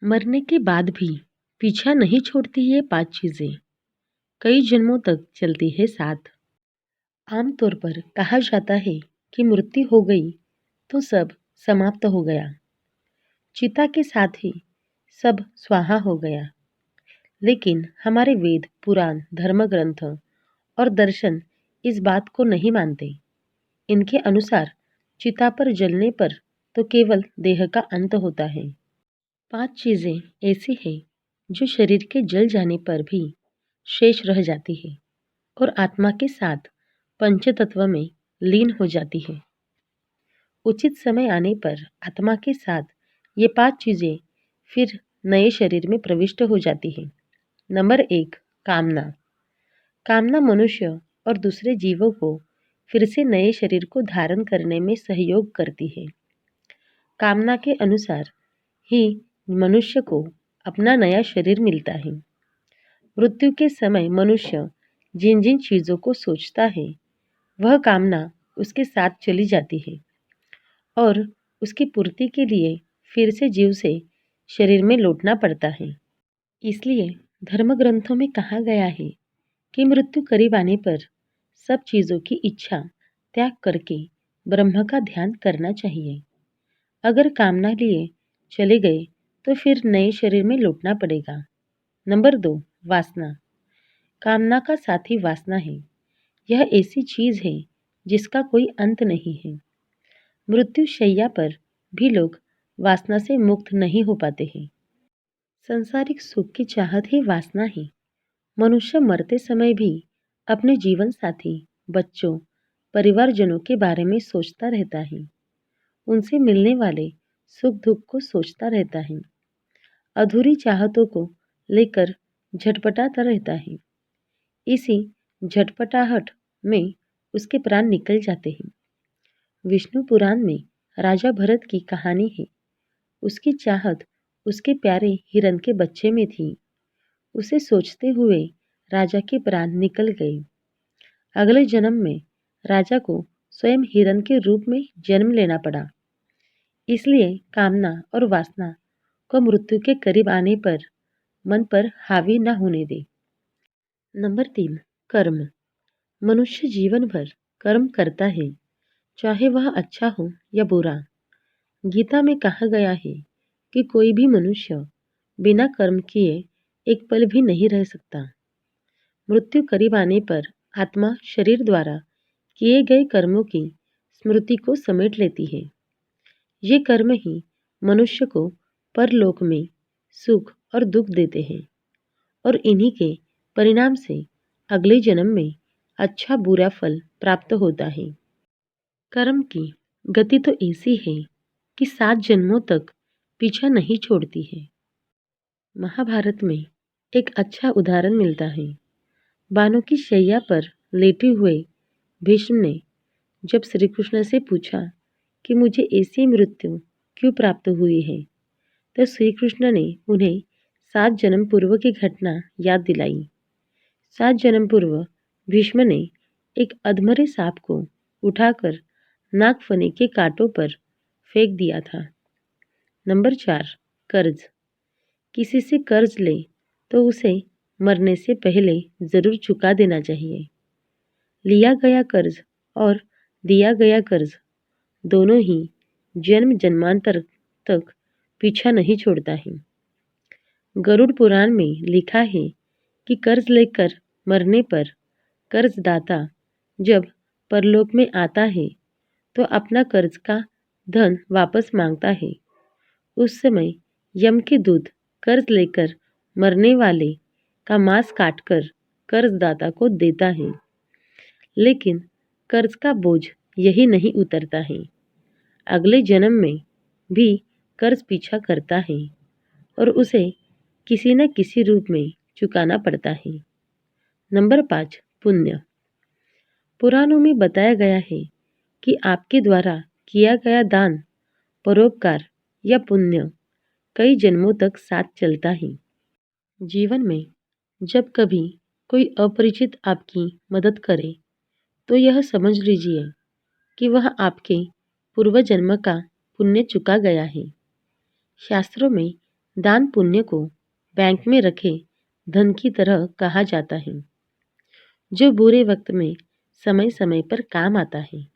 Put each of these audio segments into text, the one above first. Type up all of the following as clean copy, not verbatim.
मरने के बाद भी पीछा नहीं छोड़ती ये 5 चीज़ें, कई जन्मों तक चलती है साथ। आमतौर पर कहा जाता है कि मृत्यु हो गई तो सब समाप्त हो गया, चिता के साथ ही सब स्वाहा हो गया। लेकिन हमारे वेद, पुराण, धर्म ग्रंथ और दर्शन इस बात को नहीं मानते। इनके अनुसार चिता पर जलने पर तो केवल देह का अंत होता है। 5 चीज़ें ऐसी हैं जो शरीर के जल जाने पर भी शेष रह जाती है और आत्मा के साथ पंचतत्व में लीन हो जाती है। उचित समय आने पर आत्मा के साथ ये 5 चीज़ें फिर नए शरीर में प्रविष्ट हो जाती है। नंबर 1, कामना। कामना मनुष्य और दूसरे जीवों को फिर से नए शरीर को धारण करने में सहयोग करती है। कामना के अनुसार ही मनुष्य को अपना नया शरीर मिलता है। मृत्यु के समय मनुष्य जिन जिन चीज़ों को सोचता है वह कामना उसके साथ चली जाती है और उसकी पूर्ति के लिए फिर से जीव से शरीर में लौटना पड़ता है। इसलिए धर्म ग्रंथों में कहा गया है कि मृत्यु करीब आने पर सब चीज़ों की इच्छा त्याग करके ब्रह्म का ध्यान करना चाहिए। अगर कामना लिए चले गए तो फिर नए शरीर में लौटना पड़ेगा। नंबर 2, वासना। कामना का साथी वासना है। यह ऐसी चीज है जिसका कोई अंत नहीं है। मृत्यु शैया पर भी लोग वासना से मुक्त नहीं हो पाते हैं। संसारिक सुख की चाहत ही वासना है। मनुष्य मरते समय भी अपने जीवन साथी, बच्चों, परिवारजनों के बारे में सोचता रहता है। उनसे मिलने वाले सुख दुख को सोचता रहता है। अधूरी चाहतों को लेकर झटपटाता रहता है। इसी झटपटाहट में उसके प्राण निकल जाते हैं। विष्णु पुराण में राजा भरत की कहानी है। उसकी चाहत उसके प्यारे हिरण के बच्चे में थी। उसे सोचते हुए राजा के प्राण निकल गए। अगले जन्म में राजा को स्वयं हिरण के रूप में जन्म लेना पड़ा। इसलिए कामना और वासना को मृत्यु के करीब आने पर मन पर हावी न होने दे। नंबर 3, कर्म। मनुष्य जीवन भर कर्म करता है, चाहे वह अच्छा हो या बुरा। गीता में कहा गया है कि कोई भी मनुष्य बिना कर्म किए एक पल भी नहीं रह सकता। मृत्यु करीब आने पर आत्मा शरीर द्वारा किए गए कर्मों की स्मृति को समेट लेती है। ये कर्म ही मनुष्य को परलोक में सुख और दुख देते हैं और इन्हीं के परिणाम से अगले जन्म में अच्छा बुरा फल प्राप्त होता है। कर्म की गति तो ऐसी है कि 7 जन्मों तक पीछा नहीं छोड़ती है। महाभारत में एक अच्छा उदाहरण मिलता है। बानों की शैया पर लेटे हुए भीष्म ने जब श्री कृष्ण से पूछा कि मुझे ऐसी मृत्यु क्यों प्राप्त हुई है, तो श्री कृष्ण ने उन्हें 7 जन्म पूर्व की घटना याद दिलाई। 7 जन्म पूर्व भीष्म ने एक अधमरे सांप को उठाकर नागफनी के कांटों पर फेंक दिया था। नंबर 4, कर्ज। किसी से कर्ज ले तो उसे मरने से पहले जरूर चुका देना चाहिए। लिया गया कर्ज और दिया गया कर्ज दोनों ही जन्म जन्मांतर तक पीछा नहीं छोड़ता है। गरुड़ पुराण में लिखा है कि कर्ज लेकर मरने पर कर्जदाता जब परलोक में आता है तो अपना कर्ज का धन वापस मांगता है। उस समय यम के दूत कर्ज लेकर मरने वाले का मांस काटकर कर्जदाता को देता है, लेकिन कर्ज का बोझ यही नहीं उतरता है। अगले जन्म में भी कर्ज पीछा करता है और उसे किसी न किसी रूप में चुकाना पड़ता है। नंबर 5, पुण्य। पुराणों में बताया गया है कि आपके द्वारा किया गया दान, परोपकार या पुण्य कई जन्मों तक साथ चलता है। जीवन में जब कभी कोई अपरिचित आपकी मदद करे तो यह समझ लीजिए कि वह आपके पूर्व जन्म का पुण्य चुका गया है। शास्त्रों में दान पुण्य को बैंक में रखे धन की तरह कहा जाता है, जो बुरे वक्त में समय समय पर काम आता है।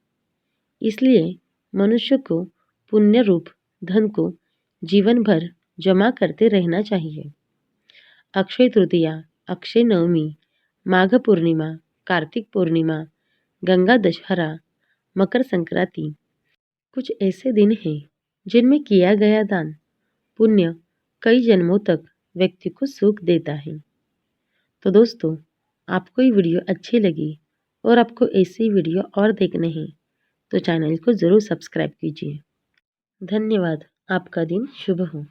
इसलिए मनुष्य को पुण्य रूप धन को जीवन भर जमा करते रहना चाहिए। अक्षय तृतीया, अक्षय नवमी, माघ पूर्णिमा, कार्तिक पूर्णिमा, गंगा दशहरा, मकर संक्रांति कुछ ऐसे दिन हैं जिनमें किया गया दान पुण्य कई जन्मों तक व्यक्ति को सुख देता है। तो दोस्तों, आपको ये वीडियो अच्छी लगी और आपको ऐसी वीडियो और देखने हैं तो चैनल को ज़रूर सब्सक्राइब कीजिए। धन्यवाद। आपका दिन शुभ हो।